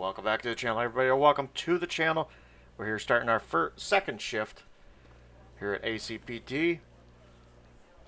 Welcome back to the channel, everybody. Welcome to the channel. We're here starting our second shift here at ACPT.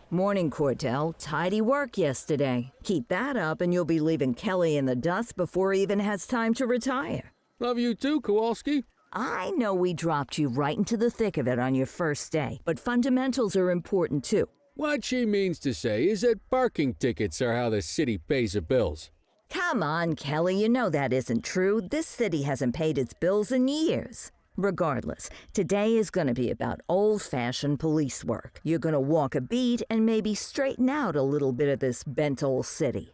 Morning, Cordell. Tidy work yesterday. Keep that up and you'll be leaving Kelly in the dust before he even has time to retire. Love you too, Kowalski. I know we dropped you right into the thick of it on your first day, but fundamentals are important too. What she means to say is that parking tickets are how the city pays the bills. Come on, Kelly, you know that isn't true. This city hasn't paid its bills in years. Regardless, today is going to be about old-fashioned police work. You're going to walk a beat and maybe straighten out a little bit of this bent old city.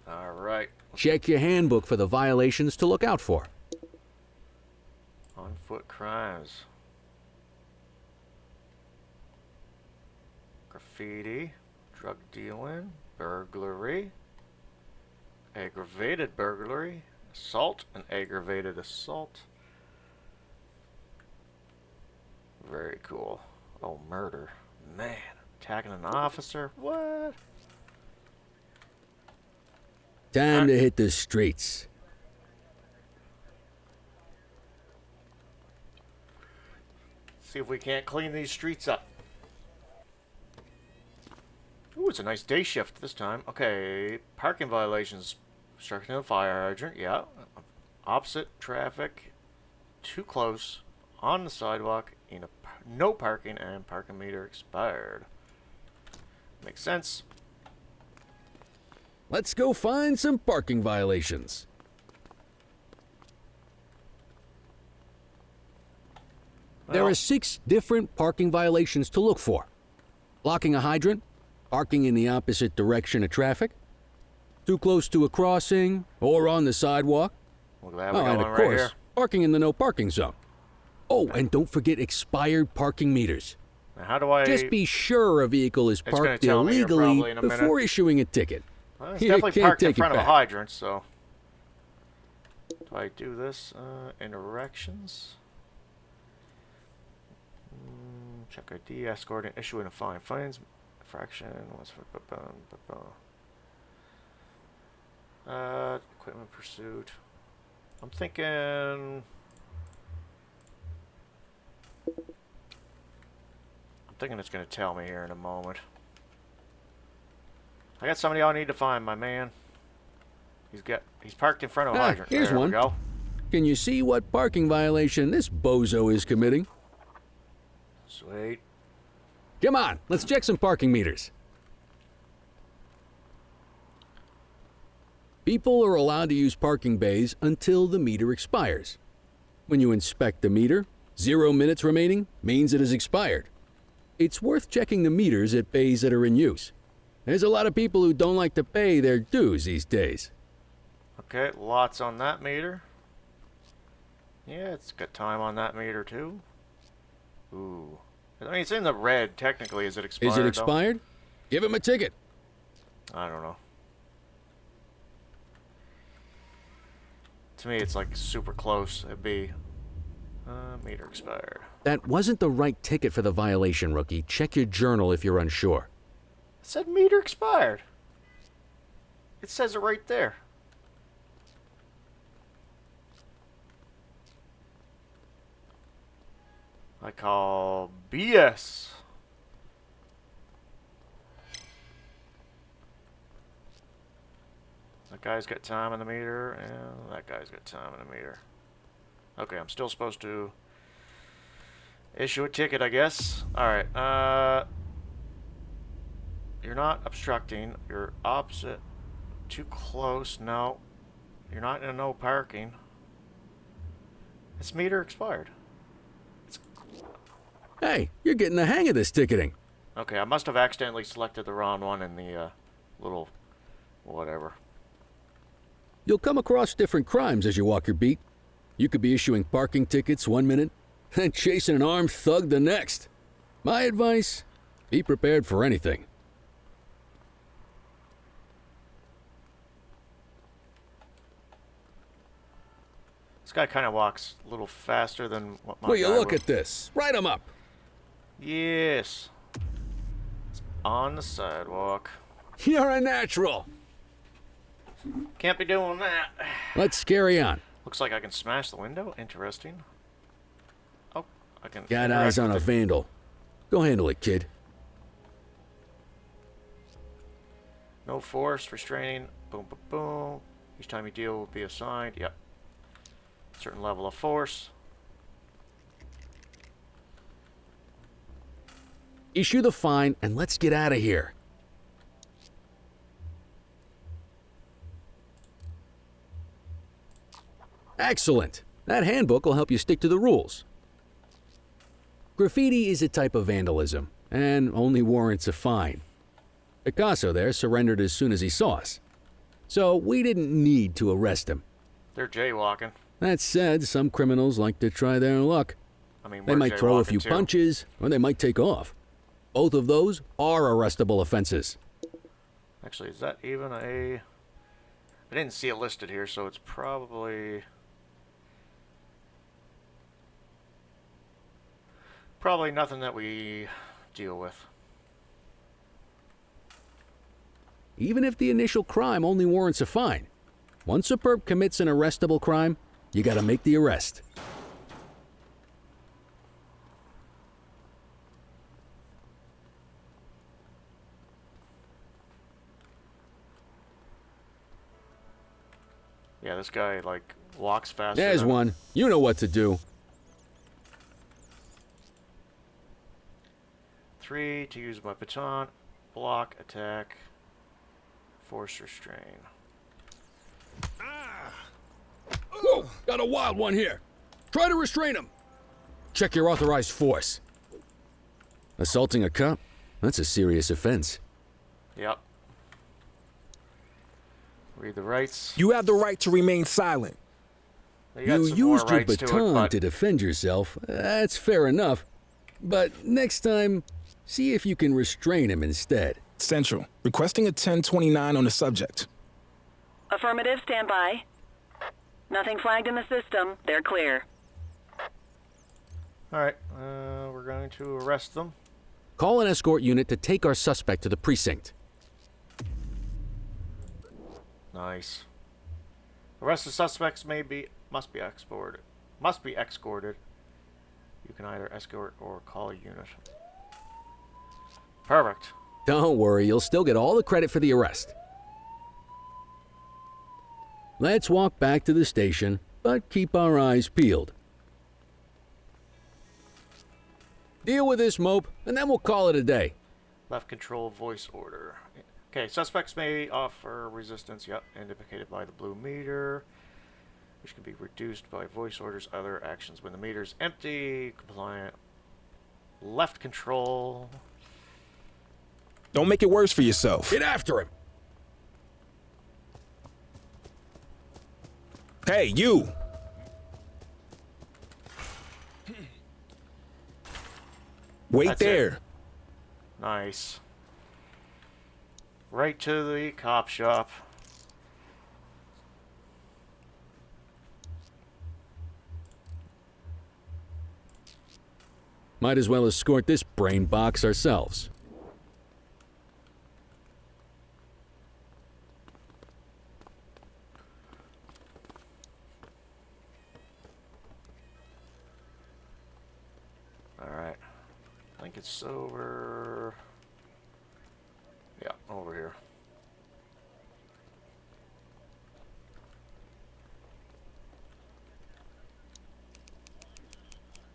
All right. Check your handbook for the violations to look out for. On-foot crimes. Graffiti. Drug dealing. Burglary. Aggravated burglary. Assault and aggravated assault. Very cool. Oh, murder. Man, attacking an officer? What? Time to hit the streets. See if we can't clean these streets up. Ooh, it's a nice day shift this time. Okay, parking violations. Obstructing a fire hydrant, yeah. Opposite traffic, too close, on the sidewalk, no parking, and parking meter expired. Makes sense. Let's go find some parking violations. There are 6 different parking violations to look for. Blocking a hydrant, parking in the opposite direction of traffic, too close to a crossing, or on the sidewalk. Look at that, we're and going of right course, here. parking in the no parking zone. Oh, and don't forget expired parking meters. Now how do I... Just be sure a vehicle is parked tell me here probably illegally in a minute. before issuing a ticket. Well, it's You definitely can't parked in take it front of a back. hydrant, so... Do I do this? Interactions? Check ID, escorting, issuing a fine. Fines, infraction, what's for... equipment pursuit. I'm thinking it's gonna tell me here in a moment. I got somebody I need to find, my man. He's parked in front of a hydrant. Here's there one. We go. Can you see what parking violation this bozo is committing? Sweet. Come on, let's check some parking meters. People are allowed to use parking bays until the meter expires. When you inspect the meter, 0 minutes remaining means it has expired. It's worth checking the meters at bays that are in use. There's a lot of people who don't like to pay their dues these days. Okay, lots on that meter. Yeah, it's got time on that meter too. Ooh. I mean, it's in the red, technically. Is it expired, Is it though? expired? Give him a ticket. I don't know. To me, it's like super close. It'd be meter expired. That wasn't the right ticket for the violation, rookie. Check your journal if you're unsure. It said meter expired. It says it right there. I call BS. That guy's got time on the meter, and that guy's got time on the meter. Okay, I'm still supposed to issue a ticket, I guess. Alright, you're not obstructing. You're opposite. Too close. No. You're not in a no parking. This meter expired. Hey, you're getting the hang of this ticketing. Okay, I must have accidentally selected the wrong one in the little whatever. You'll come across different crimes as you walk your beat. You could be issuing parking tickets 1 minute and chasing an armed thug the next. My advice, be prepared for anything. This guy kind of walks a little faster than what my Will you guy look would. at this? Write 'em up. Yes. It's on the sidewalk. You're a natural. Can't be doing that. Let's carry on. Looks like I can smash the window. Interesting. Oh, I can. Got interact eyes on a with it. vandal. Go handle it, kid. No force, restraining. Boom, boom, boom. Each time you deal will be assigned. Yep. Certain level of force. Issue the fine and let's get out of here. Excellent. That handbook will help you stick to the rules. Graffiti is a type of vandalism and only warrants a fine. Picasso there surrendered as soon as he saw us. So we didn't need to arrest him. They're jaywalking. That said, some criminals like to try their luck. I mean, They we're might throw a jaywalking few too. punches, or they might take off. Both of those are arrestable offenses. Actually, is that even a... I didn't see it listed here, so it's probably... Probably nothing that we deal with. Even if the initial crime only warrants a fine. Once a perp commits an arrestable crime, you gotta make the arrest. Yeah, this guy, like, walks faster There's than- one. You know what to do. 3 to use my baton. Block, attack, force restrain. Whoa! Got a wild one here. Try to restrain him. Check your authorized force. Assaulting a cop? That's a serious offense. Yep. Read the rights. You have the right to remain silent. They got You some more used your rights baton to it, to but defend yourself. That's fair enough. But next time, see if you can restrain him instead. Central, requesting a 1029 on the subject. Affirmative, stand by. Nothing flagged in the system. They're clear. Alright, we're going to arrest them. Call an escort unit to take our suspect to the precinct. Nice. Arrested suspects must be escorted. You can either escort or call a unit. Perfect. Don't worry, you'll still get all the credit for the arrest. Let's walk back to the station, but keep our eyes peeled. Deal with this mope, and then we'll call it a day. Left control voice order. Okay, suspects may offer resistance, yep, indicated by the blue meter, which can be reduced by voice orders, other actions. When the meter's empty, compliant. Left control. Don't make it worse for yourself. Get after him! Hey, you! Wait That's it. there. Nice. Right to the cop shop. Might as well escort this brain box ourselves. Alright. I think it's over... Yeah, over here.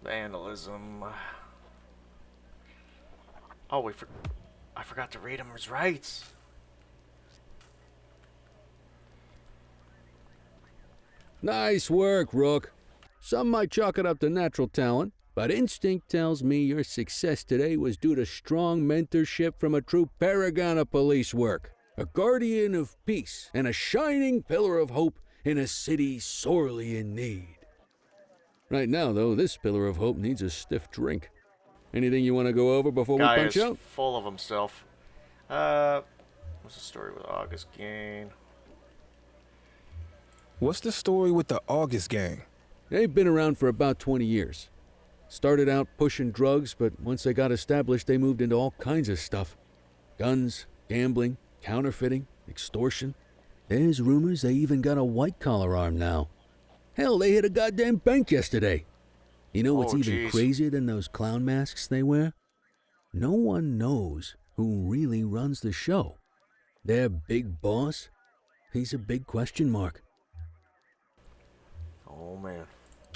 Vandalism. Oh, I forgot to read him his rights. Nice work, Rook. Some might chalk it up to natural talent, but instinct tells me your success today was due to strong mentorship from a true paragon of police work, a guardian of peace, and a shining pillar of hope in a city sorely in need. Right now, though, this pillar of hope needs a stiff drink. Anything you want to go over before we Guy punch is out? full of himself. What's the story with August Gain? What's the story with the August gang? They've been around for about 20 years. Started out pushing drugs, but once they got established, they moved into all kinds of stuff. Guns, gambling, counterfeiting, extortion. There's rumors they even got a white-collar arm now. Hell, they hit a goddamn bank yesterday. You know what's Oh, even jeez. crazier than those clown masks they wear? No one knows who really runs the show. Their big boss, he's a big question mark. Oh, man.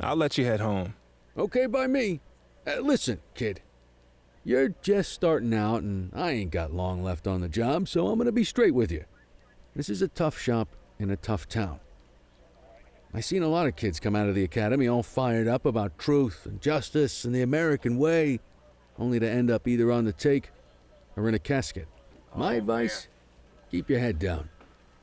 I'll let you head home. Okay by me. Listen, kid. You're just starting out, and I ain't got long left on the job, so I'm gonna be straight with you. This is a tough shop in a tough town. I seen a lot of kids come out of the academy all fired up about truth and justice and the American way, only to end up either on the take or in a casket. My advice, keep your head down.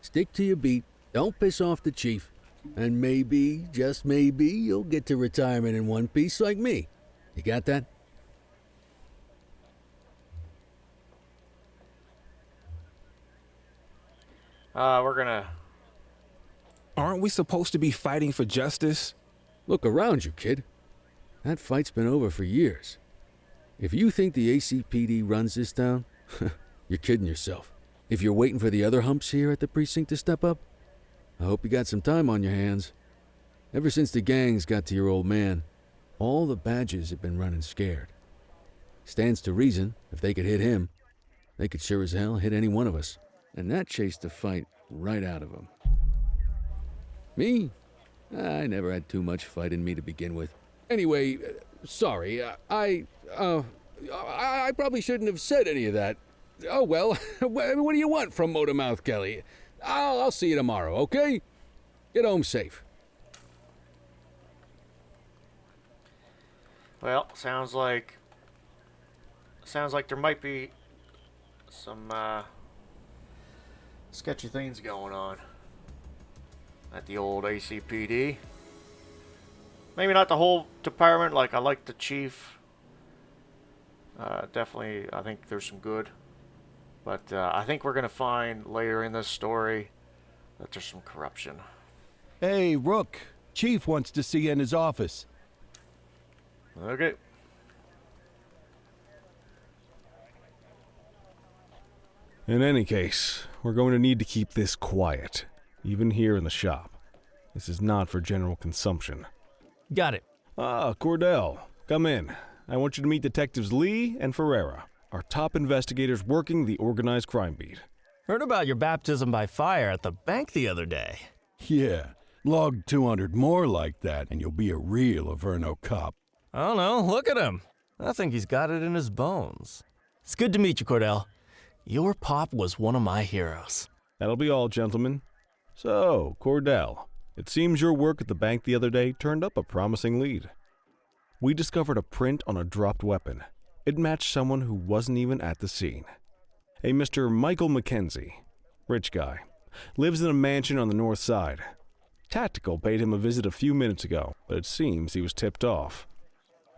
Stick to your beat, don't piss off the chief, and maybe, just maybe, you'll get to retirement in one piece like me. You got that? We're gonna... Aren't we supposed to be fighting for justice? Look around you, kid. That fight's been over for years. If you think the ACPD runs this town, you're kidding yourself. If you're waiting for the other humps here at the precinct to step up, I hope you got some time on your hands. Ever since the gangs got to your old man, all the badges have been running scared. Stands to reason, if they could hit him, they could sure as hell hit any one of us. And that chased the fight right out of him. Me? I never had too much fight in me to begin with. Anyway, sorry, I probably shouldn't have said any of that. Oh well, what do you want from Motormouth Kelly? I'll see you tomorrow, okay? Get home safe. Well, sounds like there might be some sketchy things going on at the old ACPD. Maybe not the whole department. Like, I like the chief. Definitely, I think there's some good. But I think we're going to find later in this story that there's some corruption. Hey, Rook. Chief wants to see you in his office. Okay. In any case, we're going to need to keep this quiet, even here in the shop. This is not for general consumption. Got it. Ah, Cordell, come in. I want you to meet Detectives Lee and Ferreira, our top investigators working the organized crime beat. Heard about your baptism by fire at the bank the other day. Yeah, log 200 more like that and you'll be a real Averno cop. I don't know, look at him. I think he's got it in his bones. It's good to meet you, Cordell. Your pop was one of my heroes. That'll be all, gentlemen. So, Cordell, it seems your work at the bank the other day turned up a promising lead. We discovered a print on a dropped weapon. It matched someone who wasn't even at the scene. A Mr. Michael McKenzie, rich guy, lives in a mansion on the north side. Tactical paid him a visit a few minutes ago, but it seems he was tipped off.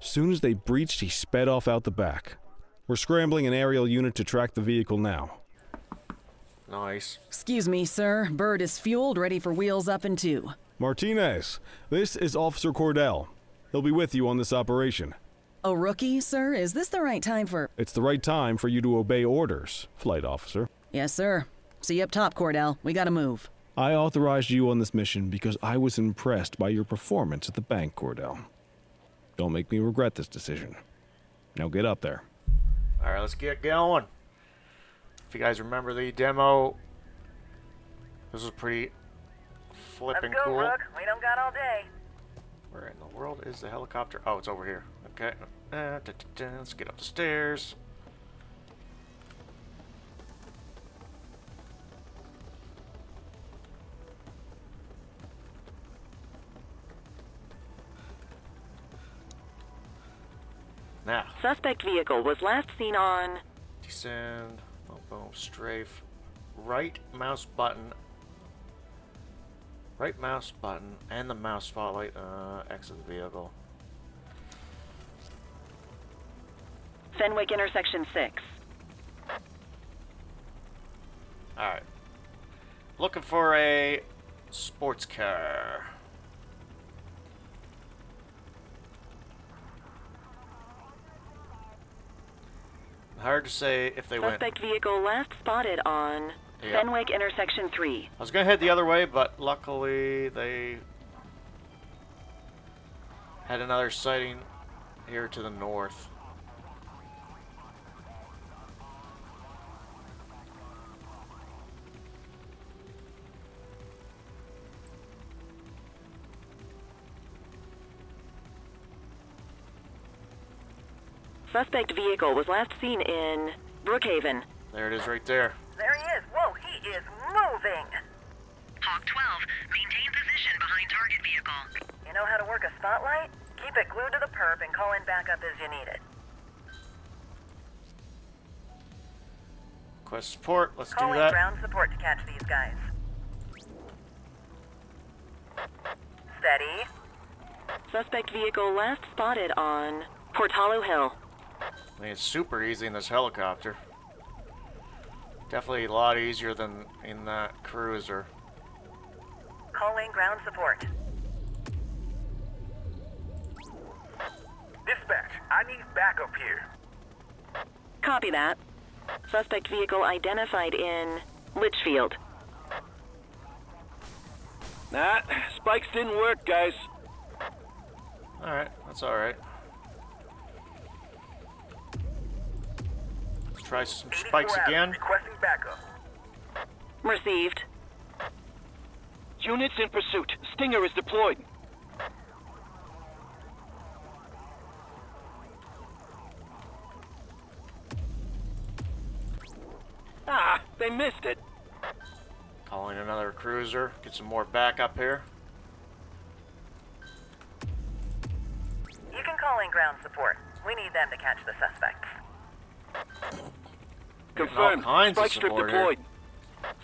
Soon as they breached, he sped off out the back. We're scrambling an aerial unit to track the vehicle now. Nice. Excuse me, sir. Bird is fueled, ready for wheels up in 2. Martinez, this is Officer Cordell. He'll be with you on this operation. A rookie, sir? Is this the right time for... It's the right time for you to obey orders, Flight Officer. Yes, sir. See you up top, Cordell. We gotta move. I authorized you on this mission because I was impressed by your performance at the bank, Cordell. Don't make me regret this decision. Now get up there. Alright, let's get going. If you guys remember the demo, this was pretty flipping cool. Rook. We don't got all day. Where in the world is the helicopter? Oh, it's over here. Okay. Let's get up the stairs. Now, Suspect vehicle was last seen on... descend. Boom, boom, strafe. Right mouse button. Right mouse button and the mouse spotlight. Exit the vehicle. Fenwick intersection 6. Alright. Looking for a sports car. Hard to say if they went. Suspect vehicle last spotted on Yep. Fenwick intersection 3. I was gonna head the other way, but luckily they had another sighting here to the north. Suspect vehicle was last seen in Brookhaven. There it is right there. There he is. Whoa, he is moving. Hawk 12, maintain position behind target vehicle. You know how to work a spotlight? Keep it glued to the perp and call in backup as you need it. Quest support, let's Call do in that. ground support to catch these guys. Steady. Suspect vehicle last spotted on Portalo Hill. I mean, it's super easy in this helicopter. Definitely a lot easier than in that cruiser. Call in ground support. Dispatch, I need backup here. Copy that. Suspect vehicle identified in Litchfield. Nah, spikes didn't work, guys. Alright, that's alright. Let's try some spikes 84 again. Requesting backup. Received. Units in pursuit. Stinger is deployed. Ah, they missed it. Calling another cruiser. Get some more backup here. You can call in ground support. We need them to catch the suspects. Confirmed. All kinds of Spike strip support here. deployed.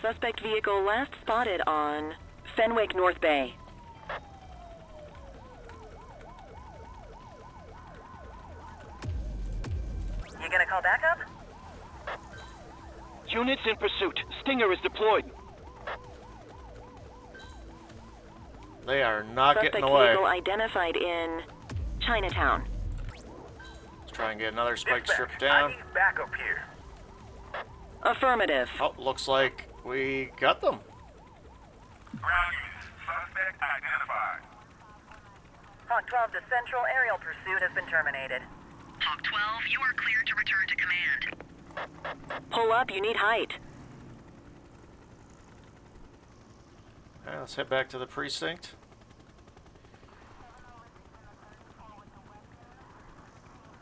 Suspect vehicle last spotted on Fenwick North Bay. You gonna call backup? Units in pursuit. Stinger is deployed. They are not Suspect getting away. vehicle identified in Chinatown. Let's try and get another spike Dispatch, strip down. I need backup here. Affirmative. Oh, looks like we got them. Ground units. Suspect identified. Hawk 12 to Central. Aerial pursuit has been terminated. Hawk 12, you are cleared to return to command. Pull up, you need height. Yeah, let's head back to the precinct.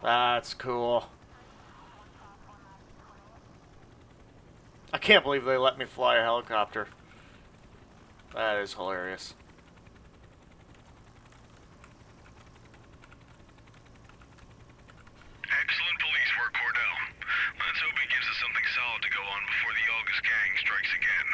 That's cool. I can't believe they let me fly a helicopter. That is hilarious. Excellent police work, Cordell. Let's hope it gives us something solid to go on before the August gang strikes again.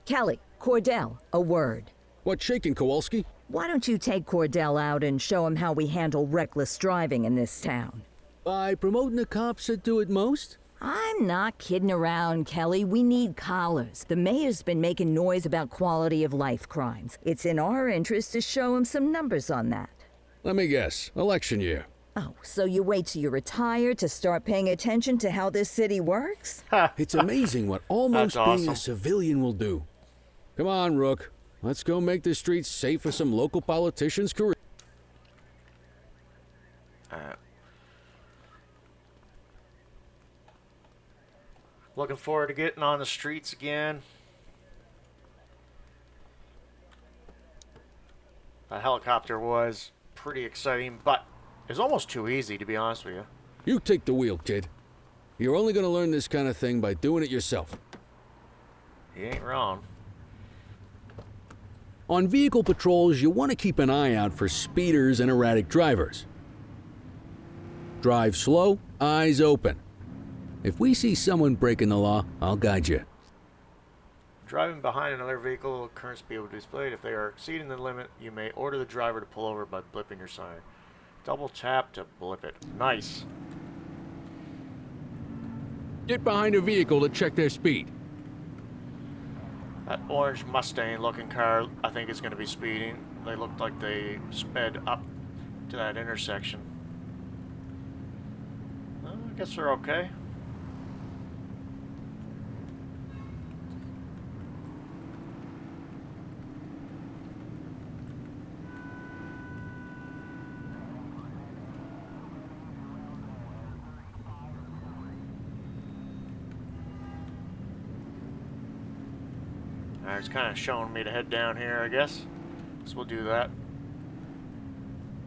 Kelly, Cordell, a word. What's shaking, Kowalski? Why don't you take Cordell out and show him how we handle reckless driving in this town? By promoting the cops that do it most? I'm not kidding around, Kelly. We need collars. The mayor's been making noise about quality of life crimes. It's in our interest to show him some numbers on that. Let me guess. Election year. Oh, so you wait till you retire to start paying attention to how this city works? It's amazing what almost That's being a awesome. civilian will do. Come on, Rook. Let's go make the streets safe for some local politician's career. Looking forward to getting on the streets again. That helicopter was pretty exciting, but it was almost too easy, to be honest with you. You take the wheel, kid. You're only going to learn this kind of thing by doing it yourself. He ain't wrong. On vehicle patrols, you want to keep an eye out for speeders and erratic drivers. Drive slow, eyes open. If we see someone breaking the law, I'll guide you. Driving behind another vehicle, current speed will be displayed. If they are exceeding the limit, you may order the driver to pull over by blipping your sign. Double tap to blip it. Nice. Get behind a vehicle to check their speed. That orange Mustang looking car, I think is going to be speeding. They looked like they sped up to that intersection. Guess we're okay. Alright, it's kind of showing me to head down here, I guess. So we'll do that.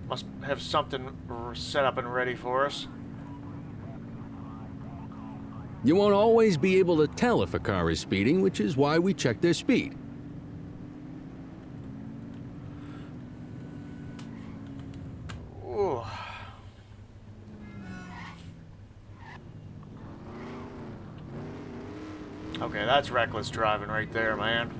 Must have something set up and ready for us. You won't always be able to tell if a car is speeding, which is why we check their speed. Ooh. Okay, that's reckless driving right there, man.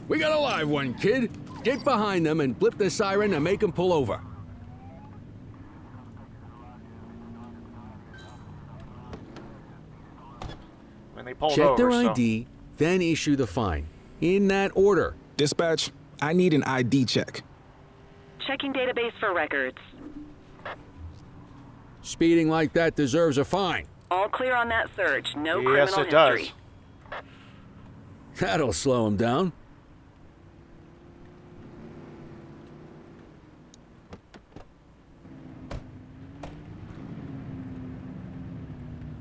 We got a live one, kid. Get behind them and flip the siren and make them pull over. When they pulled Check over, their so- ID, then issue the fine. In that order. Dispatch, I need an ID check. Checking database for records. Speeding like that deserves a fine. All clear on that search. No Yes, criminal it does. history. That'll slow him down.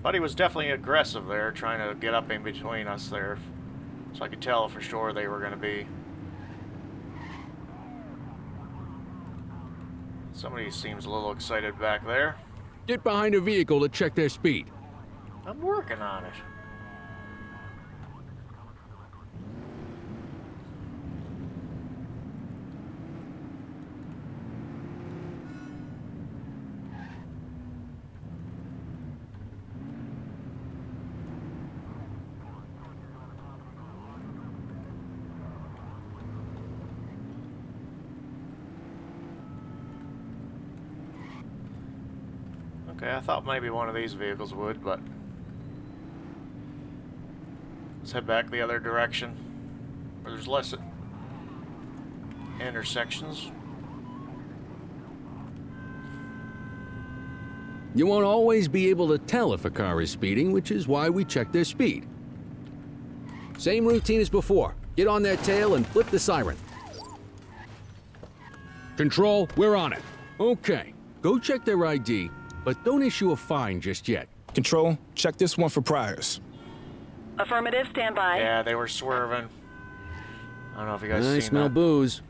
Buddy was definitely aggressive there, trying to get up in between us there. So I could tell for sure they were going to be. Somebody seems a little excited back there. Get behind a vehicle to check their speed. I'm working on it. Okay, I thought maybe one of these vehicles would, but let's head back the other direction where there's less intersections. You won't always be able to tell if a car is speeding, which is why we check their speed. Same routine as before. Get on their tail and flip the siren. Control, we're on it. Okay, go check their ID, but don't issue a fine just yet. Control, check this one for priors. Affirmative, stand by. Yeah, they were swerving. I don't know if you guys I seen smell that. booze.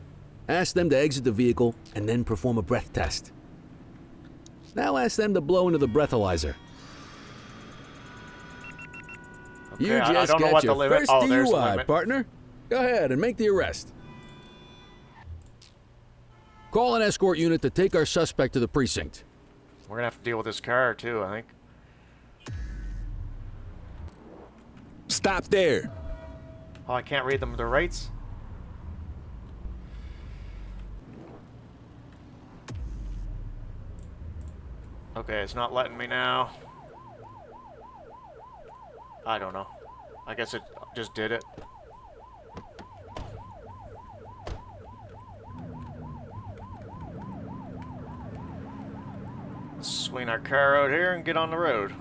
Ask them to exit the vehicle and then perform a breath test. Now ask them to blow into the breathalyzer. Okay, You I just don't know got what your the limit. first Oh, there's the DUI, limit. partner. Go ahead and make the arrest. Call an escort unit to take our suspect to the precinct. We're gonna have to deal with this car too, I think. Stop there. Oh, I can't read them the rates. Okay, it's not letting me now. I don't know. I guess it just did it. Let's swing our car out here and get on the road.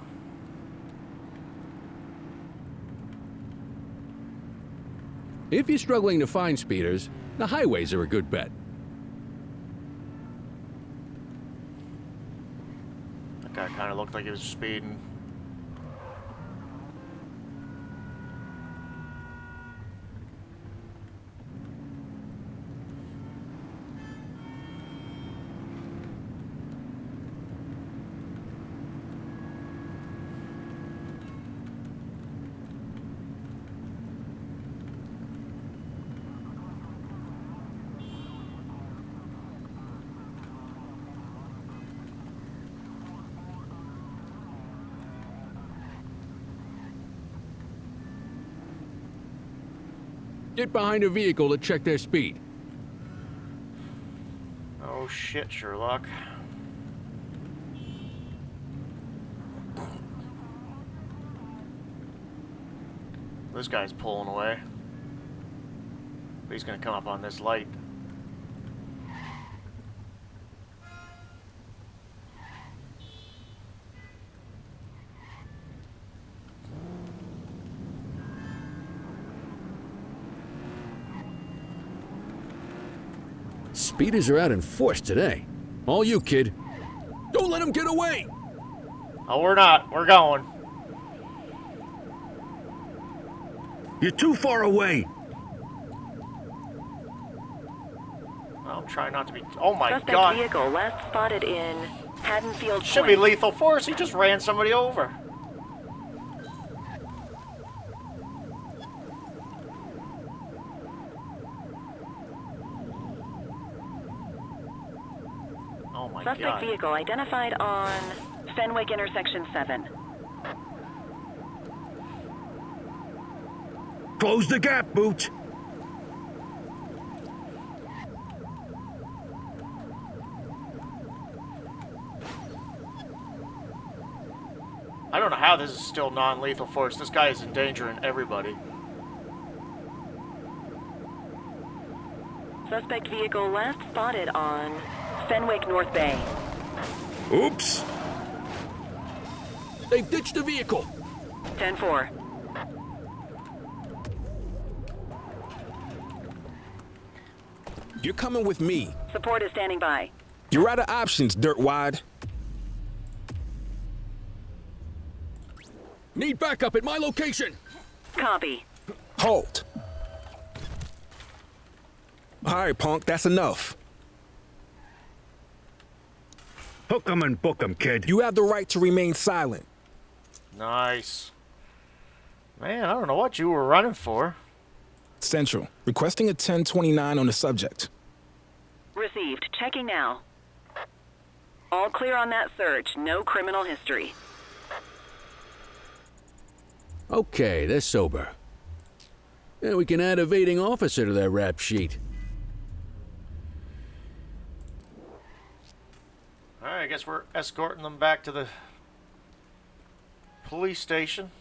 If you're struggling to find speeders, the highways are a good bet. That guy kind of looked like he was speeding. Get behind a vehicle to check their speed. Oh shit, Sherlock. This guy's pulling away. But he's gonna come up on this light. Speeders are out in force today. All you, kid. Don't let him get away! Oh, we're not. We're going. You're too far away. I'm trying not to be. Oh my Suspect god. vehicle last spotted in Haddonfield Should be Point. lethal force. He just ran somebody over. Oh my Suspect god. vehicle identified on Fenwick intersection 7. Close the gap, Boots. I don't know how this is still non-lethal force. This guy is endangering everybody. Suspect vehicle last spotted on Fenwick North Bay. Oops. They've ditched the vehicle. 10-4. You're coming with me. Support is standing by. You're out of options, dirtwad. Need backup at my location. Copy. Halt. All right, punk, that's enough. Hook 'em and book 'em, kid. You have the right to remain silent. Nice. Man, I don't know what you were running for. Central, requesting a 1029 on the subject. Received. Checking now. All clear on that search. No criminal history. Okay, they're sober. Yeah, we can add evading officer to that rap sheet. Alright, I guess we're escorting them back to the police station.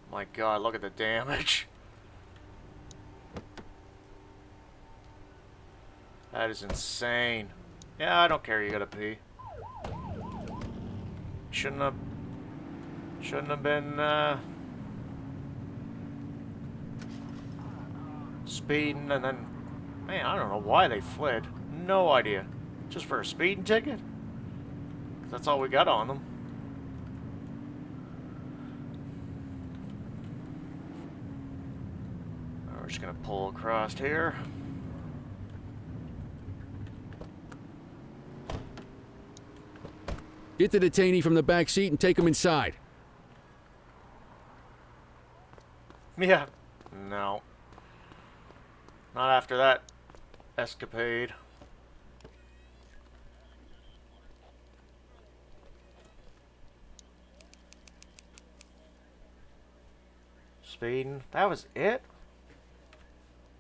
My god, look at the damage. That is insane. Yeah, I don't care, you gotta pee. Shouldn't have been speeding, and then, man, I don't know why they fled. No idea. Just for a speeding ticket? That's all we got on them. We're just gonna pull across here. Get the detainee from the back seat and take him inside. Yeah. No. Not after that escapade. Speeding. That was it?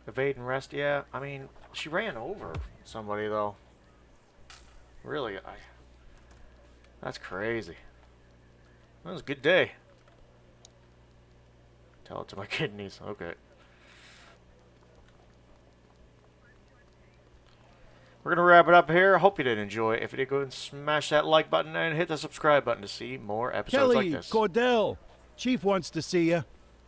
Evade and rest, yeah. I mean, she ran over somebody, though. Really, that's crazy. That was a good day. Tell it to my kidneys. Okay. We're going to wrap it up here. I hope you did enjoy. If you did, go ahead and smash that like button and hit the subscribe button to see more episodes like this. Cordell, Chief wants to see you.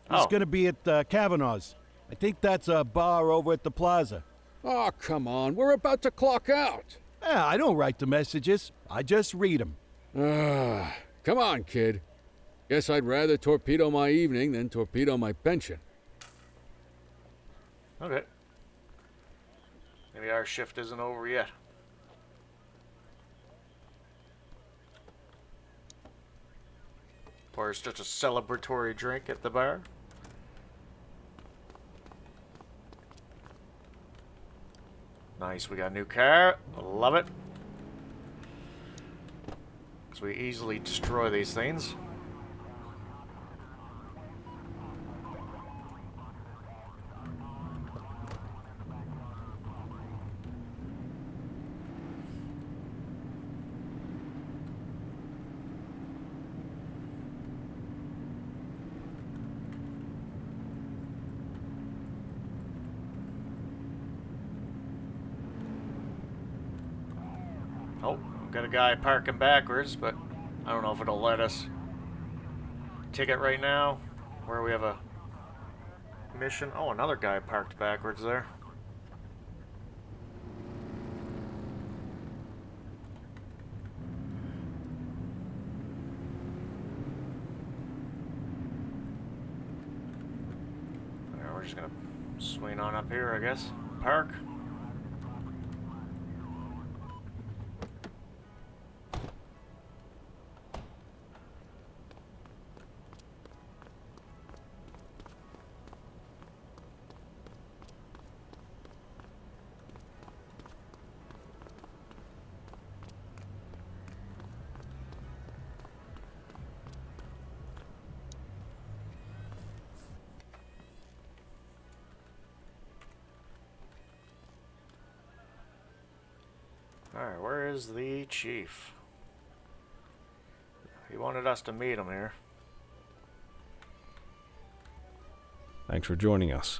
He's Oh. going to be at Kavanaugh's. I think that's a bar over at the plaza. Oh, come on. We're about to clock out. Yeah, I don't write the messages. I just read them. Come on, kid. Guess I'd rather torpedo my evening than torpedo my pension. Okay. Maybe our shift isn't over yet. Or it's just a celebratory drink at the bar. Nice, we got a new car. Love it. So we easily destroy these things. Got a guy parking backwards, but I don't know if it'll let us. Ticket right now, where we have a mission. Oh, another guy parked backwards there. Alright, we're just gonna swing on up here, I guess. Park. Alright, where is the chief? He wanted us to meet him here. Thanks for joining us.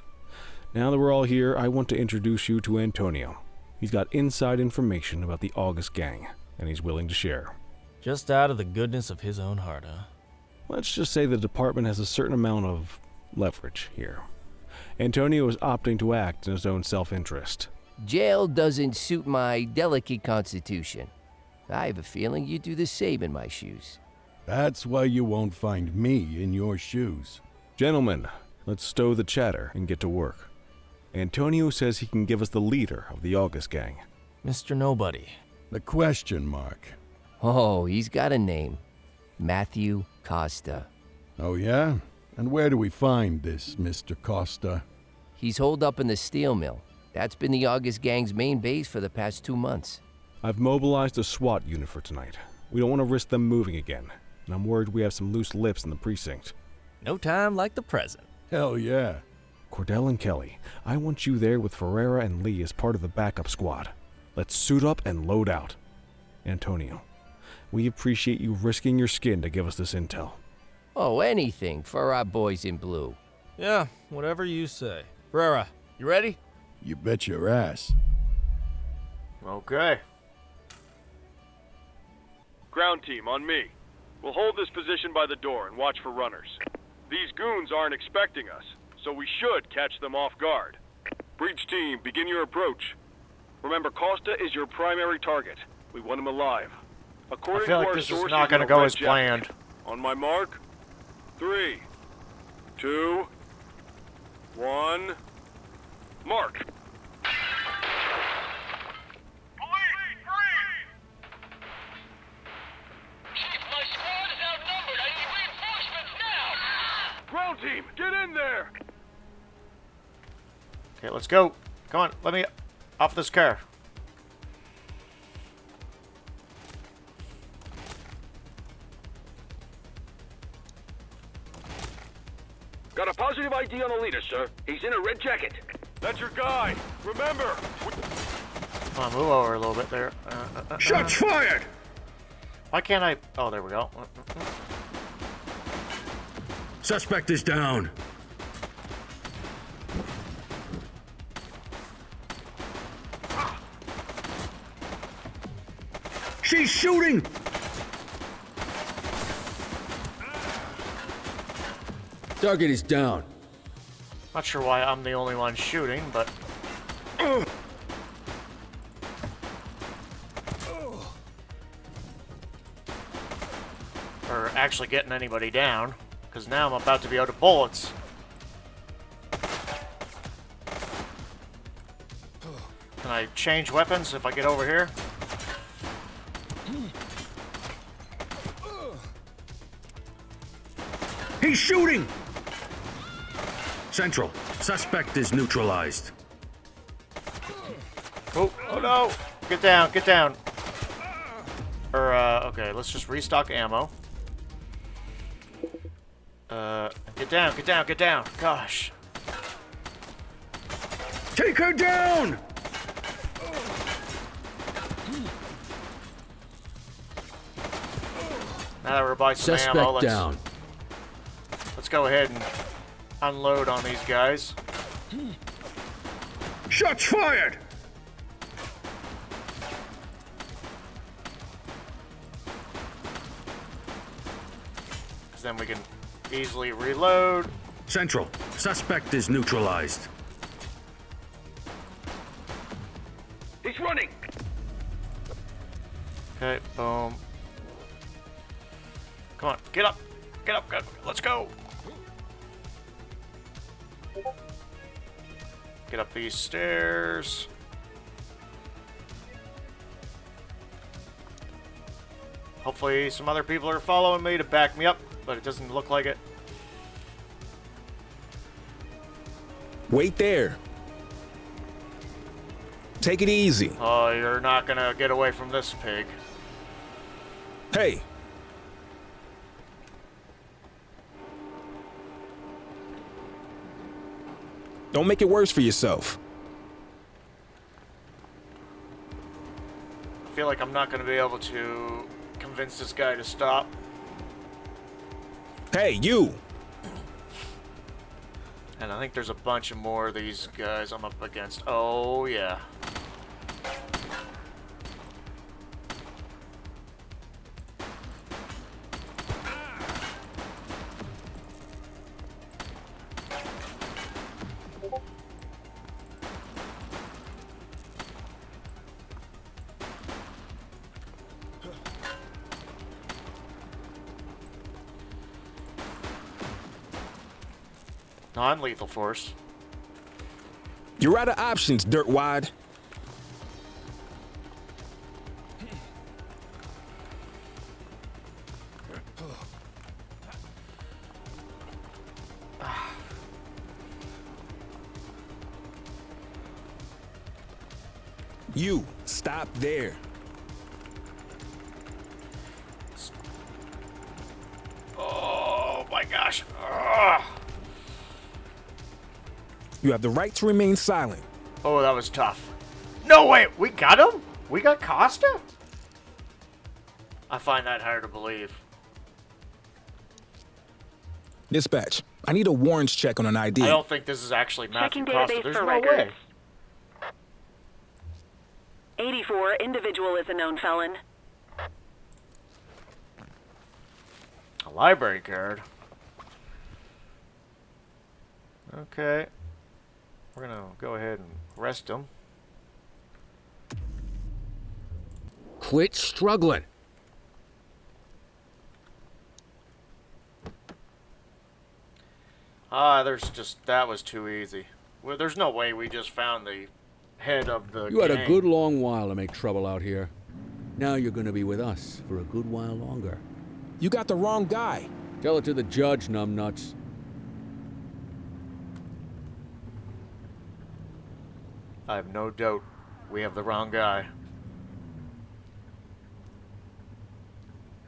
Now that we're all here, I want to introduce you to Antonio. He's got inside information about the August gang, and he's willing to share. Just out of the goodness of his own heart, huh? Let's just say the department has a certain amount of leverage here. Antonio is opting to act in his own self-interest. Jail doesn't suit my delicate constitution. I have a feeling you'd do the same in my shoes. That's why you won't find me in your shoes. Gentlemen, let's stow the chatter and get to work. Antonio says he can give us the leader of the August gang. Mr. Nobody. The question mark. Oh, he's got a name. Matthew Costa. Oh, yeah? And where do we find this Mr. Costa? He's holed up in the steel mill. That's been the August gang's main base for the past 2 months. I've mobilized a SWAT unit for tonight. We don't want to risk them moving again, and I'm worried we have some loose lips in the precinct. No time like the present. Hell yeah. Cordell and Kelly, I want you there with Ferreira and Lee as part of the backup squad. Let's suit up and load out. Antonio, we appreciate you risking your skin to give us this intel. Oh, anything for our boys in blue. Yeah, whatever you say. Ferreira, you ready? You bet your ass. Okay. Ground team, on me. We'll hold this position by the door and watch for runners. These goons aren't expecting us, so we should catch them off guard. Breach team, begin your approach. Remember, Costa is your primary target. We want him alive. According I feel to like our this is sources, not going to in a go red as jacket. planned. On my mark. 3, 2, 1. Mark. Ground team, get in there! Okay, let's go. Come on, let me off this car. Got a positive ID on the leader, sir. He's in a red jacket. That's your guy. Remember. Come on, move over a little bit there. Shots fired! Why can't I? Oh, there we go. Suspect is down. She's shooting! Target is down. Not sure why I'm the only one shooting, but or actually getting anybody down, because now I'm about to be out of bullets. Can I change weapons if I get over here? He's shooting! Central, suspect is neutralized. Oh no! Get down, get down. Or, okay, let's just restock ammo. Get down, get down, get down. Gosh. Take her down! Now that we're by some Suspect ammo, down. let's go ahead and unload on these guys. Shots fired! because then we can easily reload. Central, suspect is neutralized. He's running! Okay, boom. Come on, get up! Get up, let's go! Get up these stairs. Hopefully some other people are following me to back me up, but it doesn't look like it. Wait there. Take it easy. Oh, you're not gonna get away from this pig. Hey. Don't make it worse for yourself. I feel like I'm not gonna be able to convince this guy to stop. Hey, you! And I think there's a bunch of more of these guys I'm up against. Oh, yeah. Non-lethal force. You're out of options, dirtwad. You, stop there. Oh my gosh. Ugh. You have the right to remain silent. Oh, that was tough. No, wait, we got him? We got Costa? I find that hard to believe. Dispatch, I need a warrants check on an ID. I don't think this is actually Matthew Checking Costa. database There's for no records. way. 84, individual is a known felon. A library card. Okay. We're gonna go ahead and arrest him. Quit struggling. That was too easy. Well, there's no way we just found the head of the You had a gang. good long while to make trouble out here. Now you're gonna be with us for a good while longer. You got the wrong guy. Tell it to the judge, numbnuts. I have no doubt we have the wrong guy.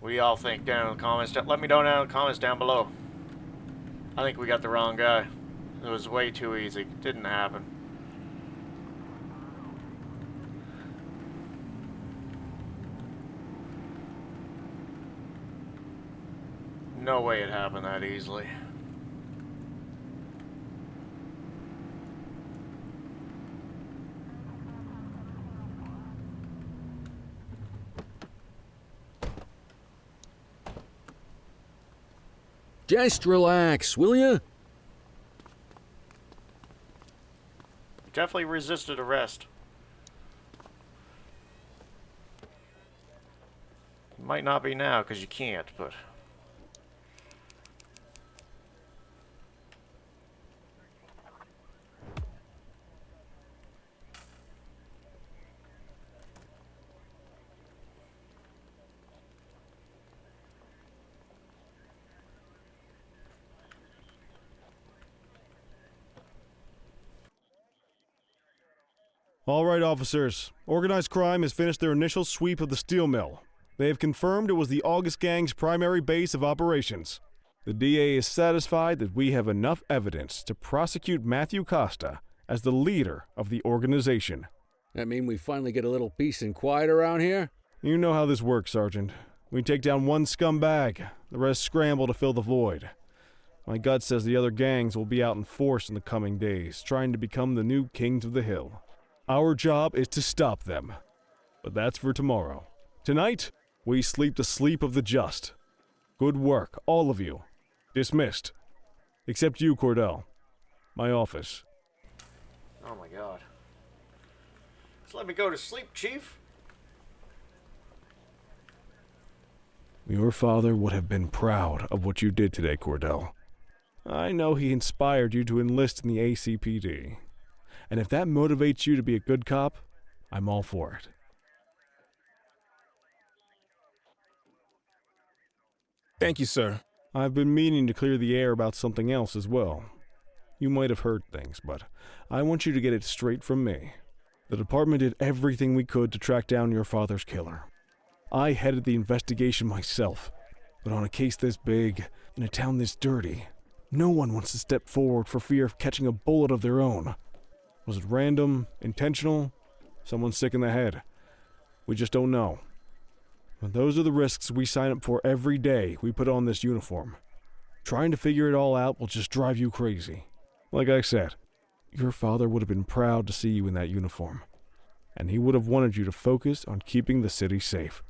What do y'all think down in the comments? Let me know down in the comments down below. I think we got the wrong guy. It was way too easy. Didn't happen. No way it happened that easily. Just relax, will ya? Definitely resisted arrest. Might not be now because you can't, but... All right, officers. Organized crime has finished their initial sweep of the steel mill. They have confirmed it was the August Gang's primary base of operations. The DA is satisfied that we have enough evidence to prosecute Matthew Costa as the leader of the organization. That mean we finally get a little peace and quiet around here? You know how this works, Sergeant. We take down one scumbag, the rest scramble to fill the void. My gut says the other gangs will be out in force in the coming days, trying to become the new kings of the hill. Our job is to stop them. But that's for tomorrow. Tonight, we sleep the sleep of the just. Good work, all of you. Dismissed. Except you, Cordell. My office. Oh my god. Just let me go to sleep, Chief. Your father would have been proud of what you did today, Cordell. I know he inspired you to enlist in the ACPD. And if that motivates you to be a good cop, I'm all for it. Thank you, sir. I've been meaning to clear the air about something else as well. You might have heard things, but I want you to get it straight from me. The department did everything we could to track down your father's killer. I headed the investigation myself, but on a case this big, in a town this dirty, no one wants to step forward for fear of catching a bullet of their own. Was it random, intentional, someone sick in the head? We just don't know. But those are the risks we sign up for every day we put on this uniform. Trying to figure it all out will just drive you crazy. Like I said, your father would have been proud to see you in that uniform, and he would have wanted you to focus on keeping the city safe.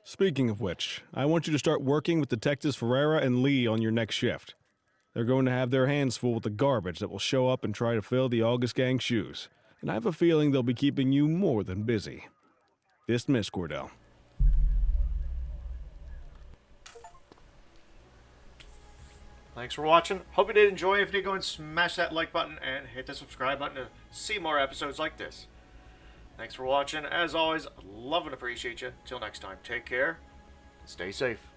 Speaking of which, I want you to start working with Detectives Ferreira and Lee on your next shift. They're going to have their hands full with the garbage that will show up and try to fill the August Gang's shoes, and I have a feeling they'll be keeping you more than busy. Dismiss, Cordell. Thanks for watching. Hope you did enjoy. If you did, go and smash that like button and hit the subscribe button to see more episodes like this. Thanks for watching. As always, love and appreciate you. Till next time, take care. Stay safe.